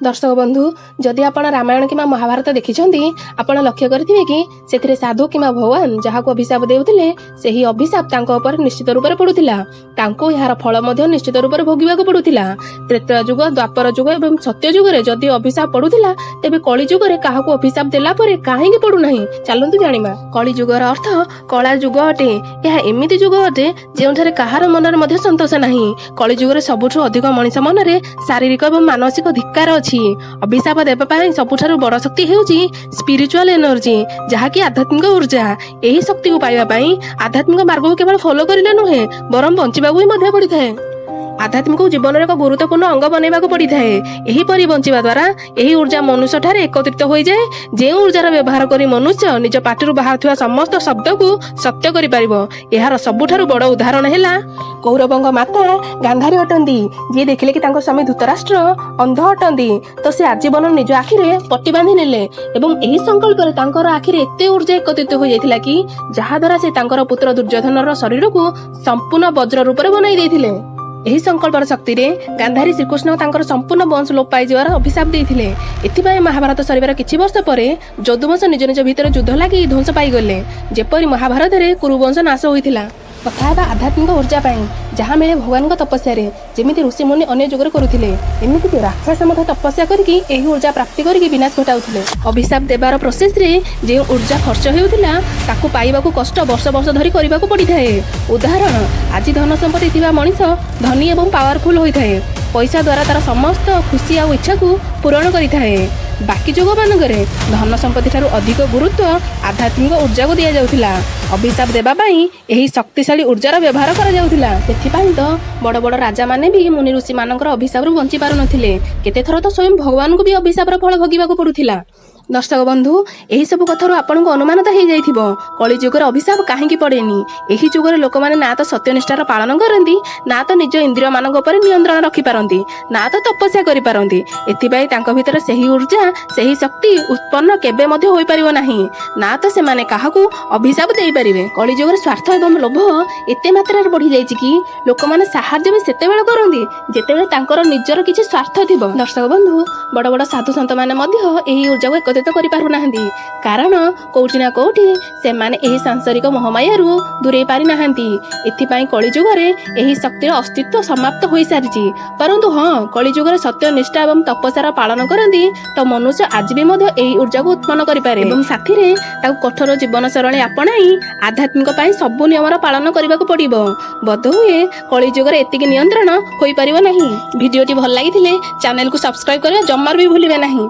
दर्शक बंधु जदि आपण रामायण कि महाभारत देखिछन्ती आपण लक्ष्य करिथिबे कि सेथिरे साधु कि भगवान जहाको अभिशाप देउथिले सेही अभिशाप तांको उपर निश्चित रूप रे पडुथिला। तांको यार फल मध्ये निश्चित रूप रे भोगिबाको पडुथिला। त्रेता युग द्वापर युग एवं सत्य युग रे जदि अभिशाप पडुथिला तेबे कली युग रे काहाको अभिशाप देला परे काहेकि पडु नाही चलंतु जानिबा। कली युगर अर्थ कला युग अटे। यह एमिति युग अटे जेउठारे काहार मनर मध्ये संतोष नाही। कली युग रे सबुठु अधिक मनिष मनरे शारीरिक एवं मानसिक धिक्कार अछि। अभिशाप देबा पई सबुठारु बड़ शक्ति हेउची स्पिरिचुअल एनर्जी जहाकी आध्यात्मिक ऊर्जा। एही शक्ति को पाइबा पई आध्यात्मिक मार्ग को केवल फॉलो करिले नुहे बरम बंचिबाकू ही मध्ये पड़िଥାଏ। आध्यात्मिक जीवन एक गुरुत्वपूर्ण अंग बनैबा पड़ी थाए। एही परि बंचिबा द्वारा एही ऊर्जा मनुष्य ठारे एकत्रित होई जाए। जे ऊर्जार व्यवहार करी मनुष्य निज पाटिरु बाहारुवा समस्त शब्द को सत्य करि परिबो। एहार सबुठारु बड़ उदाहरण हैला कौरवंग माता गांधारी अटंदी। जे देखिले कि तांको स्वामी धृतराष्ट्र अंध अटंदी तो से आजीवन निज आखिरे पट्टी बांधि नेले एवं एही संकल्प रे तांकर आखिरे एते ऊर्जा एकत्रित होई जायथिला कि जहा द्वारा से तांकर पुत्र दुर्योधनर शरीर को संपूर्ण वज्र रूप रे बनाई देथिले। एही संकल्पर शक्ति रे गांधारी श्रीकृष्ण तांकर संपूर्ण वंश लोप पाई जिवार अभिशाप देइथिले। एथिबाई महाभारत सरिबार किछि वर्ष परे यदुवंश निज निज भितर युद्ध लागि ध्वंस पाई गले। जेपरि महाभारत रे कुरुवंश नाश होइथिला। कथा आध्यात्मिक ऊर्जा पाई जहाँ मिले भगवान तपस्या जमी ऋषि मुनि अन्य जुगर करुले एमती कि राक्षस मध्य तपस्या करके एही ऊर्जा प्राप्ति करके विनाश घटाउथिले। अभिशाप देवार प्रोसेस रे जे ऊर्जा खर्च हेउथिला ताकू पाइबाकू कष्ट वर्ष वर्ष धरी करिबाकू पड़िथाए। उदाहरण आज धन संपत्ति थिबा मनिष धनी एवं पावरफुल होइथाए। पैसा द्वारा तार समस्त खुशी आ इच्छा को पूरण करिथाए। बाकी जुग मानकरे धन संपत्ति ठारू अधिक गुरुत्व आध्यात्मिक ऊर्जा को दिया जाउथिला। अभिशाप देबा पई एही शक्तिशाली ऊर्जार व्यवहार करा जाउथिला। सेथिपाई तो बड़ बड़ राजा माने भी मुनि ऋषि मानकर अभिशाप रु बंची पारु नथिले। केते थर तो स्वयं भगवान को भी अभिशाप र फल भोगिबाकू पडुथिला। दर्शक बंधु एही सब कथारु आपन को अनुमान तो हे जाइथिबो कली जुगर अभिशाप काहेकि पड़ेनी। एही जुगर लोक माने ना तो सत्यनिष्ठार पालन करंती ना तो निज इंद्रिय मानक ऊपर नियंत्रण रखि पारंती ना तो तपस्या करि पारंती। एथिबाई तांको भितर सेही ऊर्जा सेही शक्ति उत्पन्न केबे मध्ये होई परिबो नाही ना तो से माने काहाकू अभिशाप देई परिबे। कली जुगर स्वार्थ एवं लोभ एते मात्रा रे बढ़ी जाईची कि लोक माने साहाय्य भी सेते बेले करंती जेतेबेले तांकर निजर किछि स्वार्थ थिबो। दर्शक बंधु बड़ बड़ साधु संत माने मध्ये एही ऊर्जा को एकत्रित करि पारु नाहंती कारण कोउठी ना कोउठी से माने एही सांसारिक मोहमायारू दूरे पारि नाहंती। एथिपाई कली जुगरे एही शक्तिर अस्तित्व समाप्त होई सारिची। परंतु हां कली जुगरे सत्य निष्ठा एवं तपस्यार पालन करंती तो मनुष्य आज भी मध्ये एही ऊर्जा को उत्पन्न करि पारे एवं साथी रे ताऊ कठोर जीवन शैली अपनाई आध्यात्मिक पाई सब नियमर पालन करबाकू पड़िबो। बोध हुए कली जुगरे एतिक नियंत्रण होई परिबो नाही। वीडियोटी भल लागिथिले चैनल को सब्सक्राइब करबा जम्मार भी भूलिबे नाही।